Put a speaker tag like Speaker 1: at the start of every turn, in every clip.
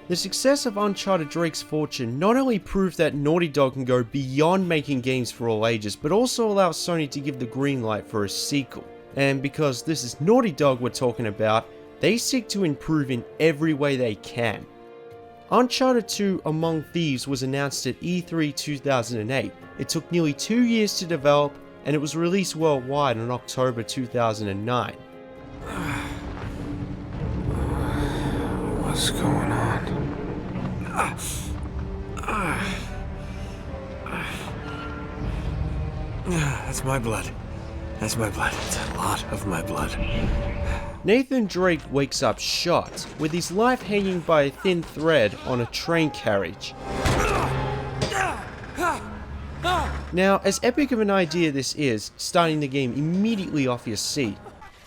Speaker 1: The success of Uncharted Drake's Fortune not only proved that Naughty Dog can go beyond making games for all ages, but also allows Sony to give the green light for a sequel. And because this is Naughty Dog we're talking about, they seek to improve in every way they can. Uncharted 2 Among Thieves was announced at E3 2008. It took nearly 2 years to develop, and it was released worldwide in October 2009.
Speaker 2: What's going on? That's my blood. That's my blood. It's a lot of my blood.
Speaker 1: Nathan Drake wakes up shot, with his life hanging by a thin thread on a train carriage. Now, as epic of an idea this is, starting the game immediately off your seat,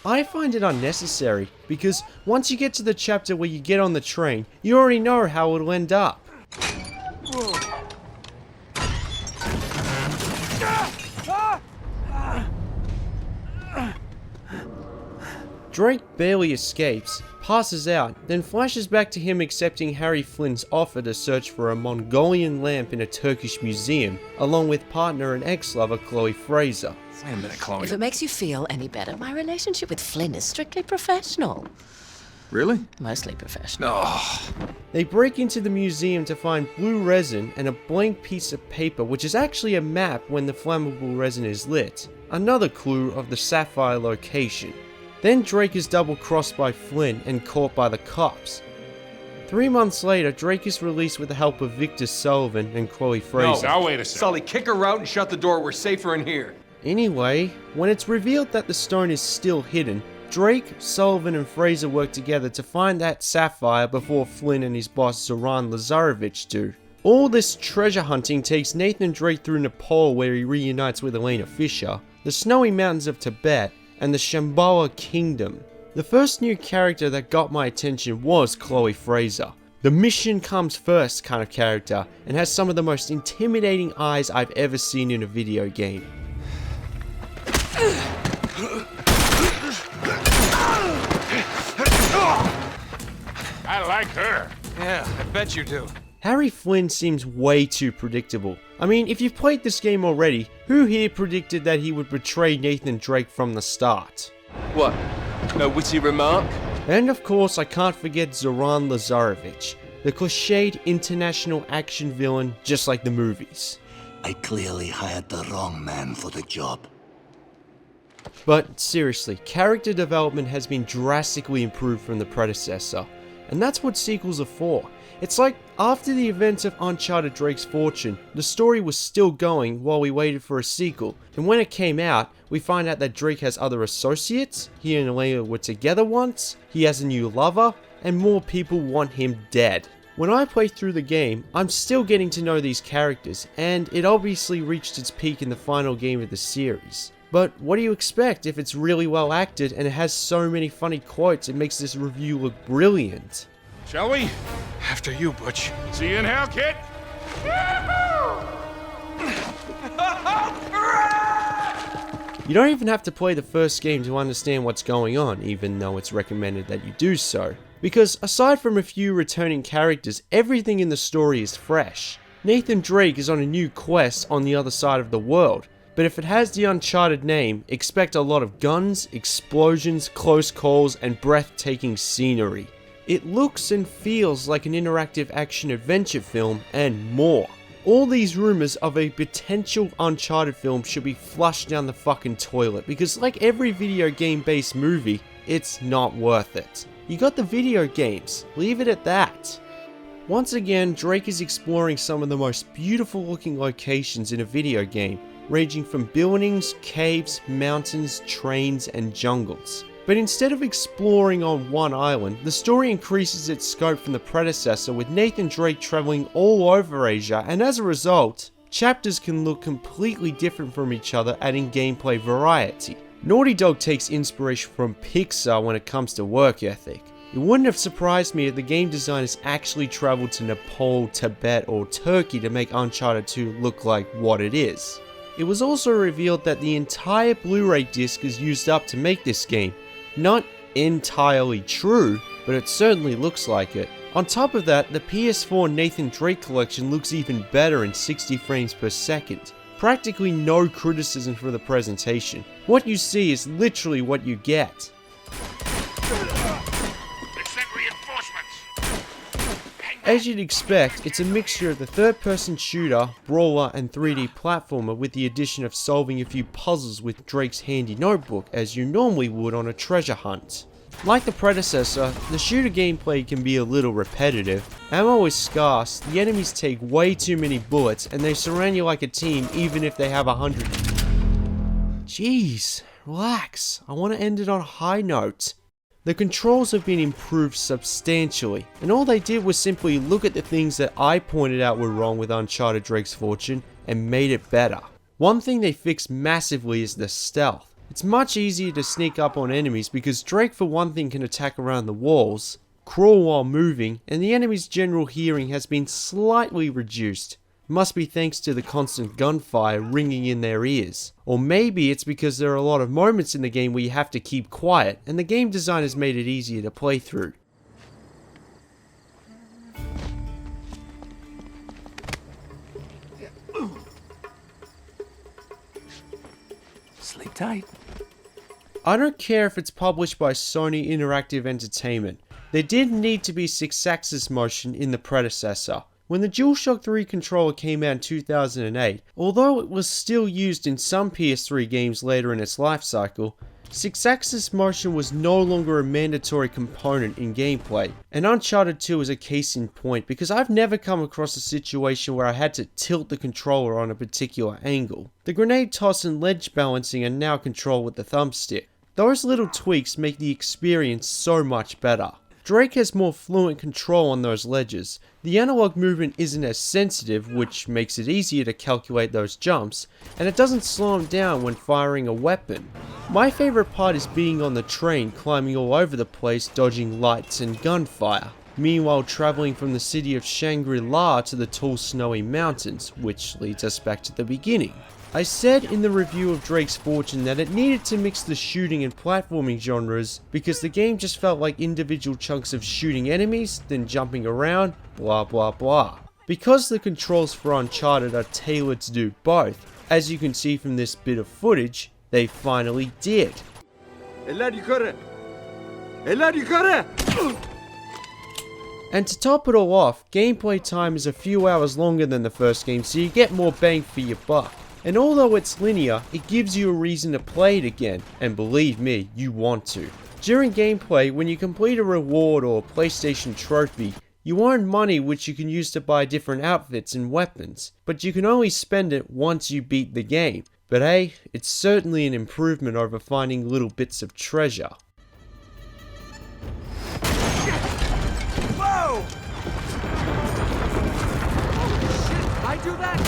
Speaker 1: I find it unnecessary, because once you get to the chapter where you get on the train, you already know how it'll end up. Drake barely escapes, passes out, then flashes back to him accepting Harry Flynn's offer to search for a Mongolian lamp in a Turkish museum, along with partner and ex-lover Chloe Fraser.
Speaker 2: Wait a minute, Chloe.
Speaker 3: If it makes you feel any better, my relationship with Flynn is strictly professional.
Speaker 2: Really?
Speaker 3: Mostly professional.
Speaker 2: Oh.
Speaker 1: They break into the museum to find blue resin and a blank piece of paper, which is actually a map when the flammable resin is lit. Another clue of the sapphire location. Then Drake is double-crossed by Flynn and caught by the cops. 3 months later, Drake is released with the help of Victor Sullivan and Chloe Fraser.
Speaker 4: No, now wait a second.
Speaker 5: Sully, kick her out and shut the door. We're safer in here.
Speaker 1: Anyway, when it's revealed that the stone is still hidden, Drake, Sullivan and Fraser work together to find that sapphire before Flynn and his boss Zoran Lazarevich do. All this treasure hunting takes Nathan Drake through Nepal where he reunites with Elena Fisher, the snowy mountains of Tibet, and the Shambhala kingdom. The first new character that got my attention was Chloe Fraser. The mission comes first kind of character, and has some of the most intimidating eyes I've ever seen in a video game.
Speaker 4: I like her.
Speaker 5: Yeah, I bet you do.
Speaker 1: Harry Flynn seems way too predictable. I mean, if you've played this game already, who here predicted that he would betray Nathan Drake from the start?
Speaker 5: What? No witty remark?
Speaker 1: And of course, I can't forget Zoran Lazarevich, the cliched international action villain just like the movies.
Speaker 6: I clearly hired the wrong man for the job.
Speaker 1: But seriously, character development has been drastically improved from the predecessor, and that's what sequels are for. It's like, after the events of Uncharted Drake's Fortune, the story was still going while we waited for a sequel, and when it came out, we find out that Drake has other associates, he and Elena were together once, he has a new lover, and more people want him dead. When I play through the game, I'm still getting to know these characters, and it obviously reached its peak in the final game of the series. But what do you expect if it's really well acted and it has so many funny quotes, it makes this review look brilliant.
Speaker 4: Shall we?
Speaker 2: After you, Butch.
Speaker 4: See you in hell, kid.
Speaker 1: You don't even have to play the first game to understand what's going on, even though it's recommended that you do so. Because aside from a few returning characters, everything in the story is fresh. Nathan Drake is on a new quest on the other side of the world, but if it has the Uncharted name, expect a lot of guns, explosions, close calls, and breathtaking scenery. It looks and feels like an interactive action-adventure film, and more. All these rumors of a potential Uncharted film should be flushed down the fucking toilet, because like every video game-based movie, it's not worth it. You got the video games, leave it at that. Once again, Drake is exploring some of the most beautiful looking locations in a video game, ranging from buildings, caves, mountains, trains, and jungles. But instead of exploring on one island, the story increases its scope from the predecessor, with Nathan Drake traveling all over Asia, and as a result, chapters can look completely different from each other, adding gameplay variety. Naughty Dog takes inspiration from Pixar when it comes to work ethic. It wouldn't have surprised me if the game designers actually traveled to Nepal, Tibet, or Turkey to make Uncharted 2 look like what it is. It was also revealed that the entire Blu-ray disc is used up to make this game. Not entirely true, but it certainly looks like it. On top of that, the PS4 Nathan Drake collection looks even better in 60 frames per second. Practically no criticism for the presentation. What you see is literally what you get.
Speaker 4: Send reinforcements.
Speaker 1: As you'd expect, it's a mixture of the third-person shooter, brawler, and 3D platformer with the addition of solving a few puzzles with Drake's handy notebook as you normally would on a treasure hunt. Like the predecessor, the shooter gameplay can be a little repetitive. Ammo is scarce, the enemies take way too many bullets, and they surround you like a team even if they have 100. Jeez, relax, I want to end it on a high note. The controls have been improved substantially, and all they did was simply look at the things that I pointed out were wrong with Uncharted Drake's Fortune and made it better. One thing they fixed massively is the stealth. It's much easier to sneak up on enemies because Drake for one thing can attack around the walls, crawl while moving, and the enemy's general hearing has been slightly reduced. Must be thanks to the constant gunfire ringing in their ears. Or maybe it's because there are a lot of moments in the game where you have to keep quiet, and the game design has made it easier to play through.
Speaker 2: Sleep tight.
Speaker 1: I don't care if it's published by Sony Interactive Entertainment. There did need to be 6-axis motion in the predecessor. When the DualShock 3 controller came out in 2008, although it was still used in some PS3 games later in its life cycle, 6-axis motion was no longer a mandatory component in gameplay, and Uncharted 2 is a case in point because I've never come across a situation where I had to tilt the controller on a particular angle. The grenade toss and ledge balancing are now controlled with the thumbstick. Those little tweaks make the experience so much better. Drake has more fluent control on those ledges. The analog movement isn't as sensitive, which makes it easier to calculate those jumps, and it doesn't slow him down when firing a weapon. My favorite part is being on the train, climbing all over the place, dodging lights and gunfire. Meanwhile traveling from the city of Shangri-La to the tall snowy mountains, which leads us back to the beginning. I said in the review of Drake's Fortune that it needed to mix the shooting and platforming genres because the game just felt like individual chunks of shooting enemies, then jumping around, blah blah blah. Because the controls for Uncharted are tailored to do both, as you can see from this bit of footage, they finally did. And to top it all off, gameplay time is a few hours longer than the first game, so you get more bang for your buck. And although it's linear, it gives you a reason to play it again, and believe me, you want to. During gameplay, when you complete a reward or PlayStation trophy, you earn money which you can use to buy different outfits and weapons, but you can only spend it once you beat the game. But hey, it's certainly an improvement over finding little bits of treasure.
Speaker 2: Whoa! Shit, I do that?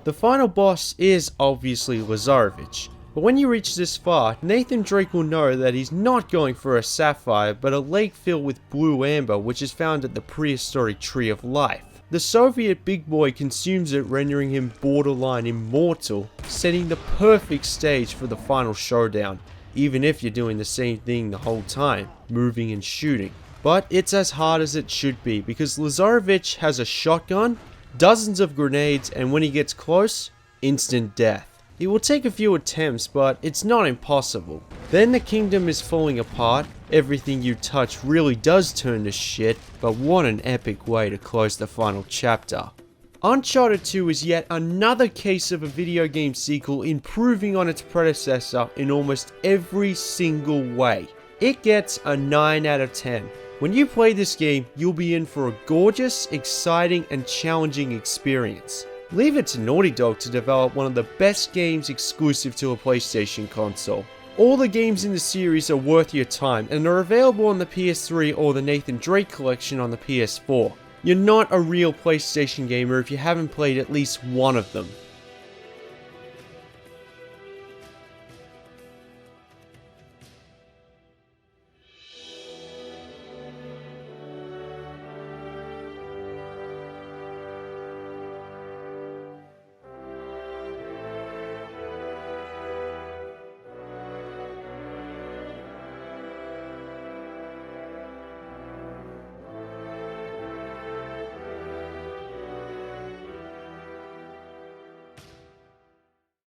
Speaker 1: The final boss is obviously Lazarevich, but when you reach this far, Nathan Drake will know that he's not going for a sapphire but a lake filled with blue amber which is found at the prehistoric Tree of Life. The Soviet big boy consumes it, rendering him borderline immortal, setting the perfect stage for the final showdown, even if you're doing the same thing the whole time, moving and shooting. But it's as hard as it should be because Lazarevich has a shotgun, dozens of grenades, and when he gets close, instant death. It will take a few attempts, but it's not impossible. Then the kingdom is falling apart, everything you touch really does turn to shit, but what an epic way to close the final chapter. Uncharted 2 is yet another case of a video game sequel improving on its predecessor in almost every single way. It gets a 9 out of 10. When you play this game, you'll be in for a gorgeous, exciting, and challenging experience. Leave it to Naughty Dog to develop one of the best games exclusive to a PlayStation console. All the games in the series are worth your time and are available on the PS3 or the Nathan Drake collection on the PS4. You're not a real PlayStation gamer if you haven't played at least one of them.